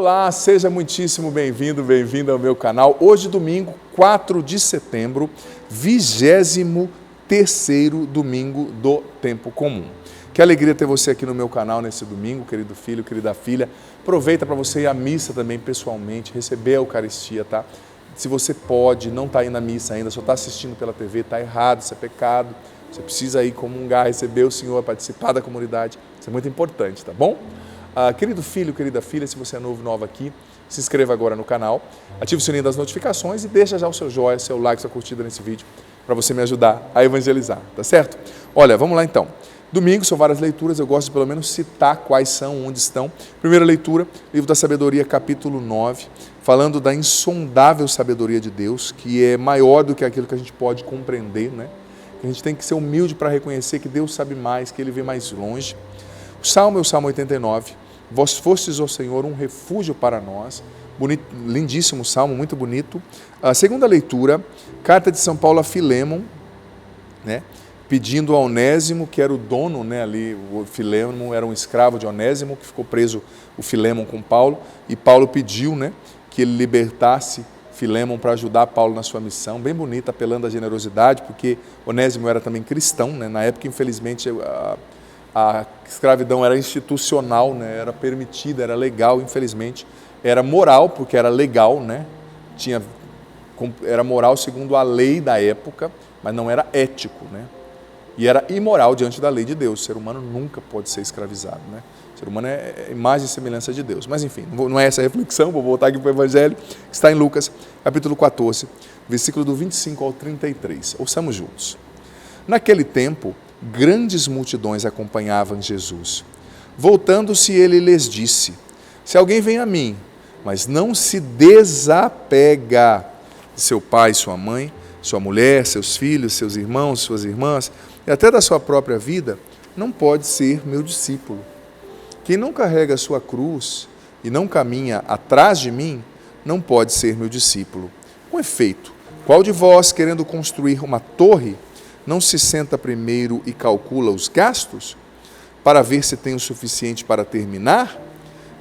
Olá, seja muitíssimo bem-vindo, bem-vinda ao meu canal. Hoje, domingo, 4 de setembro, 23º domingo do Tempo Comum. Que alegria ter você aqui no meu canal nesse domingo, querido filho, querida filha. Aproveita para você ir à missa também pessoalmente, receber a Eucaristia, tá? Se você pode, não está indo à missa ainda, só está assistindo pela TV, está errado, isso é pecado. Você precisa ir comungar, receber o Senhor, participar da comunidade. Isso é muito importante, tá bom? Querido filho, querida filha, se você é novo, nova aqui, se inscreva agora no canal, ative o sininho das notificações e deixa já o seu joinha, seu like, sua curtida nesse vídeo, para você me ajudar a evangelizar, tá certo? Olha, vamos lá então. Domingo são várias leituras, eu gosto de pelo menos citar quais são, onde estão. Primeira leitura, Livro da Sabedoria, capítulo 9, falando da insondável sabedoria de Deus, que é maior do que aquilo que a gente pode compreender, né? A gente tem que ser humilde para reconhecer que Deus sabe mais, que Ele vê mais longe. O Salmo é o Salmo 89. Vós fostes, ó Senhor, um refúgio para nós. Bonito, lindíssimo salmo, muito bonito. A segunda leitura, carta de São Paulo a Filémon, né? Pedindo a Onésimo, que era o dono, né, ali, o Filémon era um escravo de Onésimo, que ficou preso, o Filémon, com Paulo, e Paulo pediu, né, que ele libertasse Filémon para ajudar Paulo na sua missão, bem bonita, apelando à generosidade, porque Onésimo era também cristão, né? Na época, infelizmente, a escravidão era institucional, né? Era permitida, era legal, infelizmente. Era moral, porque era legal, né? Era moral segundo a lei da época, mas não era ético, né? E era imoral diante da lei de Deus. O ser humano nunca pode ser escravizado, né? O ser humano é imagem e semelhança de Deus. Mas enfim, não é essa a reflexão, vou voltar aqui para o Evangelho, que está em Lucas, capítulo 14, versículo do 25 ao 33. Ouçamos juntos. Naquele tempo, grandes multidões acompanhavam Jesus. Voltando-se, ele lhes disse: se alguém vem a mim, mas não se desapega de seu pai, sua mãe, sua mulher, seus filhos, seus irmãos, suas irmãs, e até da sua própria vida, não pode ser meu discípulo. Quem não carrega a sua cruz e não caminha atrás de mim, não pode ser meu discípulo. Com efeito, qual de vós, querendo construir uma torre, não se senta primeiro e calcula os gastos, para ver se tem o suficiente para terminar?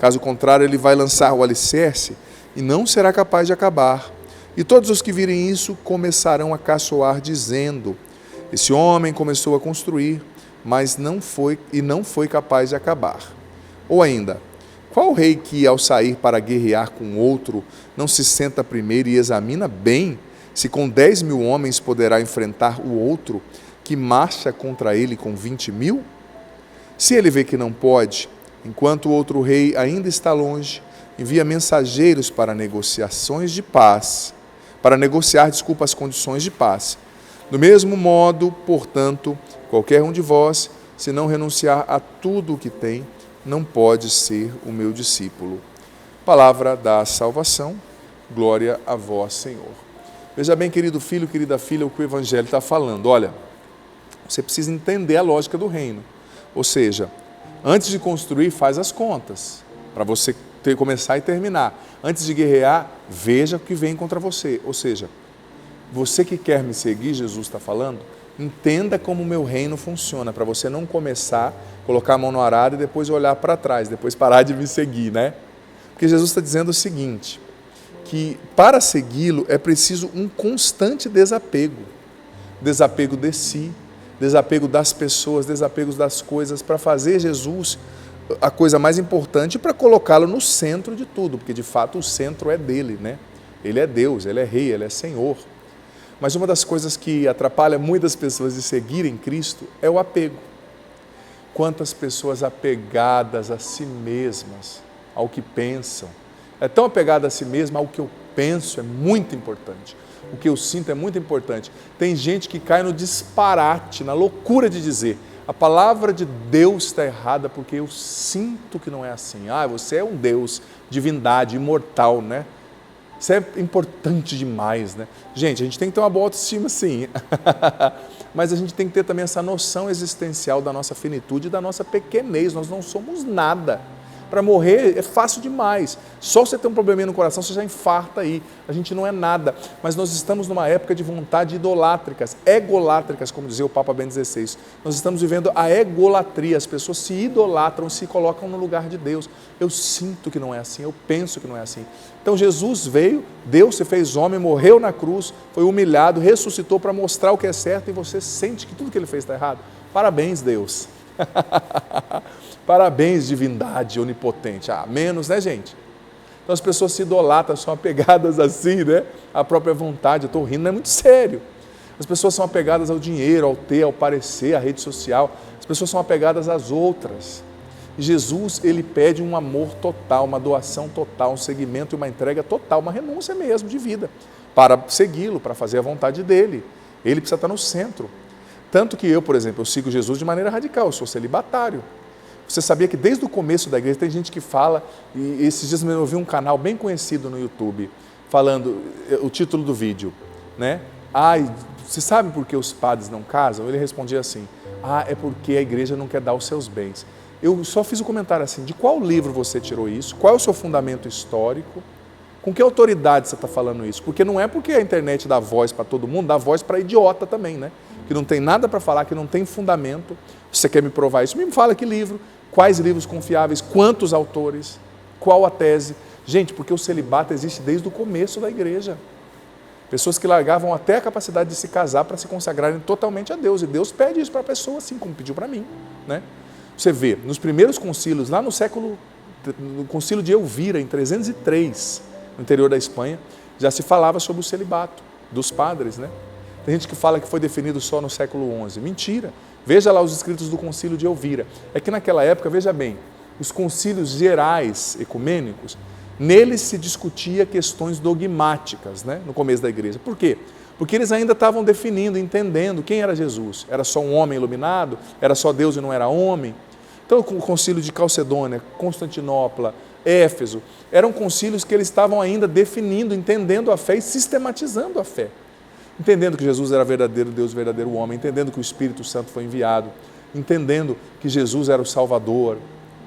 Caso contrário, ele vai lançar o alicerce e não será capaz de acabar. E todos os que virem isso começarão a caçoar, dizendo: esse homem começou a construir, mas não foi capaz de acabar. Ou ainda, qual rei que, ao sair para guerrear com outro, não se senta primeiro e examina bem se com 10.000 homens poderá enfrentar o outro que marcha contra ele com 20.000? Se ele vê que não pode, enquanto o outro rei ainda está longe, envia mensageiros para negociar as condições de paz. Do mesmo modo, portanto, qualquer um de vós, se não renunciar a tudo o que tem, não pode ser o meu discípulo. Palavra da salvação, glória a vós, Senhor. Veja bem, querido filho, querida filha, o que o Evangelho está falando. Olha, você precisa entender a lógica do reino. Ou seja, antes de construir, faz as contas, para você começar e terminar. Antes de guerrear, veja o que vem contra você. Ou seja, você que quer me seguir, Jesus está falando, entenda como o meu reino funciona, para você não começar, colocar a mão no arado e depois olhar para trás, depois parar de me seguir, né? Porque Jesus está dizendo o seguinte, que para segui-lo é preciso um constante desapego. Desapego de si, desapego das pessoas, desapego das coisas, para fazer Jesus a coisa mais importante, para colocá-lo no centro de tudo, porque de fato o centro é dele, né? Ele é Deus, ele é rei, ele é Senhor. Mas uma das coisas que atrapalha muitas pessoas de seguirem Cristo é o apego. Quantas pessoas apegadas a si mesmas, ao que pensam. É tão apegada a si mesma, ao que eu penso é muito importante. O que eu sinto é muito importante. Tem gente que cai no disparate, na loucura de dizer: a palavra de Deus está errada porque eu sinto que não é assim. Você é um Deus, divindade, imortal, né? Isso é importante demais, né? Gente, a gente tem que ter uma boa autoestima, sim. Mas a gente tem que ter também essa noção existencial da nossa finitude e da nossa pequenez. Nós não somos nada Para morrer é fácil demais. Só você ter um probleminha no coração, você já infarta aí. A gente não é nada. Mas nós estamos numa época de vontade idolátricas, egolátricas, como dizia o Papa Bento XVI. Nós estamos vivendo a egolatria. As pessoas se idolatram, se colocam no lugar de Deus. Eu sinto que não é assim, eu penso que não é assim. Então Jesus veio, Deus se fez homem, morreu na cruz, foi humilhado, ressuscitou para mostrar o que é certo e você sente que tudo que ele fez está errado. Parabéns, Deus. Parabéns, divindade onipotente. Menos, né, gente? Então as pessoas se idolatram, são apegadas assim, né? À própria vontade. Eu estou rindo, não é muito sério. As pessoas são apegadas ao dinheiro, ao ter, ao parecer, à rede social. As pessoas são apegadas às outras. E Jesus, ele pede um amor total, uma doação total, um seguimento e uma entrega total, uma renúncia mesmo de vida, para segui-lo, para fazer a vontade dele. Ele precisa estar no centro. Tanto que eu, por exemplo, eu sigo Jesus de maneira radical, eu sou celibatário. Você sabia que desde o começo da igreja tem gente que fala, e esses dias eu ouvi um canal bem conhecido no YouTube, falando, o título do vídeo, né? Você sabe por que os padres não casam? Ele respondia assim, é porque a igreja não quer dar os seus bens. Eu só fiz um comentário assim, de qual livro você tirou isso? Qual é o seu fundamento histórico? Com que autoridade você está falando isso? Porque não é porque a internet dá voz para todo mundo, dá voz para idiota também, né? Que não tem nada para falar, que não tem fundamento. Você quer me provar isso? Me fala que livro, quais livros confiáveis, quantos autores, qual a tese. Gente, porque o celibato existe desde o começo da igreja. Pessoas que largavam até a capacidade de se casar para se consagrarem totalmente a Deus. E Deus pede isso para a pessoa, assim como pediu para mim, né? Você vê, nos primeiros concílios, lá no concílio de Elvira, em 303, no interior da Espanha, já se falava sobre o celibato dos padres, né? Tem gente que fala que foi definido só no século XI. Mentira. Veja lá os escritos do concílio de Elvira. É que naquela época, veja bem, os concílios gerais ecumênicos, neles se discutia questões dogmáticas, né, no começo da igreja. Por quê? Porque eles ainda estavam definindo, entendendo quem era Jesus. Era só um homem iluminado? Era só Deus e não era homem? Então, o concílio de Calcedônia, Constantinopla, Éfeso, eram concílios que eles estavam ainda definindo, entendendo a fé e sistematizando a fé. Entendendo que Jesus era verdadeiro Deus, verdadeiro homem, entendendo que o Espírito Santo foi enviado, entendendo que Jesus era o Salvador,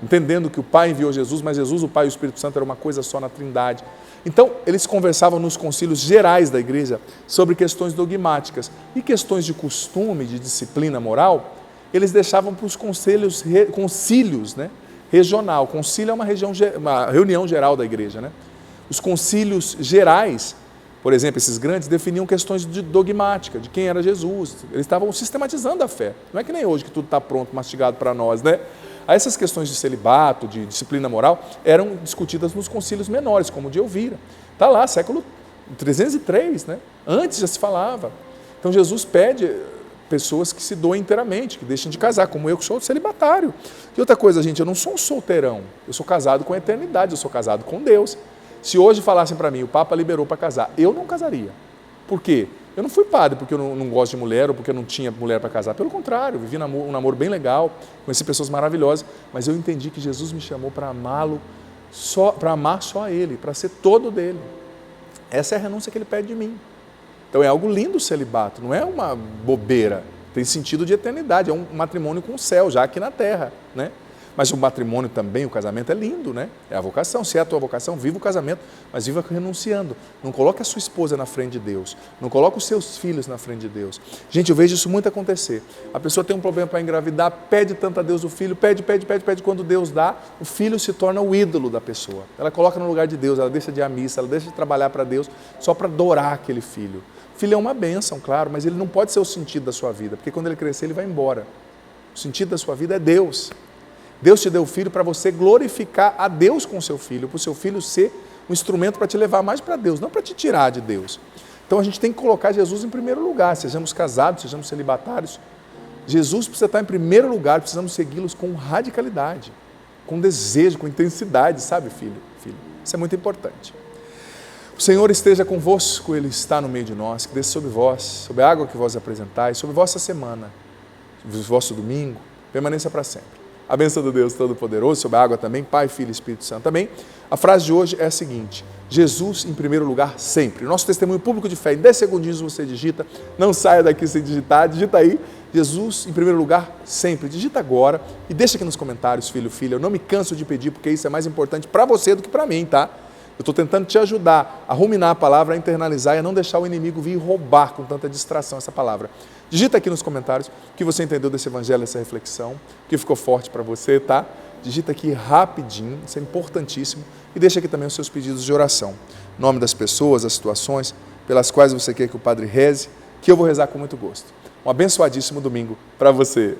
entendendo que o Pai enviou Jesus, mas Jesus, o Pai e o Espírito Santo era uma coisa só na Trindade. Então, eles conversavam nos concílios gerais da igreja sobre questões dogmáticas e questões de costume, de disciplina moral, eles deixavam para os concílios, né, regional. Concílio é uma reunião geral da igreja, né? Os concílios gerais, por exemplo, esses grandes, definiam questões de dogmática, de quem era Jesus. Eles estavam sistematizando a fé. Não é que nem hoje que tudo está pronto, mastigado para nós, né? Essas questões de celibato, de disciplina moral, eram discutidas nos concílios menores, como o de Elvira. Está lá, século 303, né? Antes já se falava. Então Jesus pede pessoas que se doem inteiramente, que deixem de casar, como eu que sou celibatário. E outra coisa, gente, eu não sou um solteirão, eu sou casado com a eternidade, eu sou casado com Deus. Se hoje falassem para mim, o Papa liberou para casar, eu não casaria. Por quê? Eu não fui padre porque eu não gosto de mulher ou porque eu não tinha mulher para casar. Pelo contrário, eu vivi um namoro bem legal, conheci pessoas maravilhosas, mas eu entendi que Jesus me chamou para amá-lo, para amar só a Ele, para ser todo dele. Essa é a renúncia que Ele pede de mim. Então é algo lindo o celibato, não é uma bobeira, tem sentido de eternidade, é um matrimônio com o céu, já aqui na terra, né? Mas o matrimônio também, o casamento é lindo, né? É a vocação. Se é a tua vocação, viva o casamento, mas viva renunciando. Não coloque a sua esposa na frente de Deus. Não coloque os seus filhos na frente de Deus. Gente, eu vejo isso muito acontecer. A pessoa tem um problema para engravidar, pede tanto a Deus o filho, pede. Quando Deus dá, o filho se torna o ídolo da pessoa. Ela coloca no lugar de Deus, ela deixa de ir à missa, ela deixa de trabalhar para Deus só para adorar aquele filho. O filho é uma bênção, claro, mas ele não pode ser o sentido da sua vida, porque quando ele crescer, ele vai embora. O sentido da sua vida é Deus. Deus te deu o filho para você glorificar a Deus com o seu filho, para o seu filho ser um instrumento para te levar mais para Deus, não para te tirar de Deus. Então a gente tem que colocar Jesus em primeiro lugar, sejamos casados, sejamos celibatários. Jesus precisa estar em primeiro lugar, precisamos segui-los com radicalidade, com desejo, com intensidade, sabe, filho? Isso é muito importante. O Senhor esteja convosco, Ele está no meio de nós, que desça sobre vós, sobre a água que vós apresentais, sobre vossa semana, sobre o vosso domingo, permaneça para sempre. A bênção do Deus Todo-Poderoso, sobre a água também, Pai, Filho e Espírito Santo também. A frase de hoje é a seguinte: Jesus em primeiro lugar sempre. Nosso testemunho público de fé, em 10 segundinhos você digita, não saia daqui sem digitar, digita aí, Jesus em primeiro lugar sempre. Digita agora e deixa aqui nos comentários, filho, filha. Eu não me canso de pedir, porque isso é mais importante para você do que para mim, tá? Eu estou tentando te ajudar a ruminar a palavra, a internalizar e a não deixar o inimigo vir roubar com tanta distração essa palavra. Digita aqui nos comentários o que você entendeu desse evangelho, dessa reflexão, o que ficou forte para você, tá? Digita aqui rapidinho, isso é importantíssimo. E deixa aqui também os seus pedidos de oração. Nome das pessoas, as situações pelas quais você quer que o Padre reze, que eu vou rezar com muito gosto. Um abençoadíssimo domingo para você.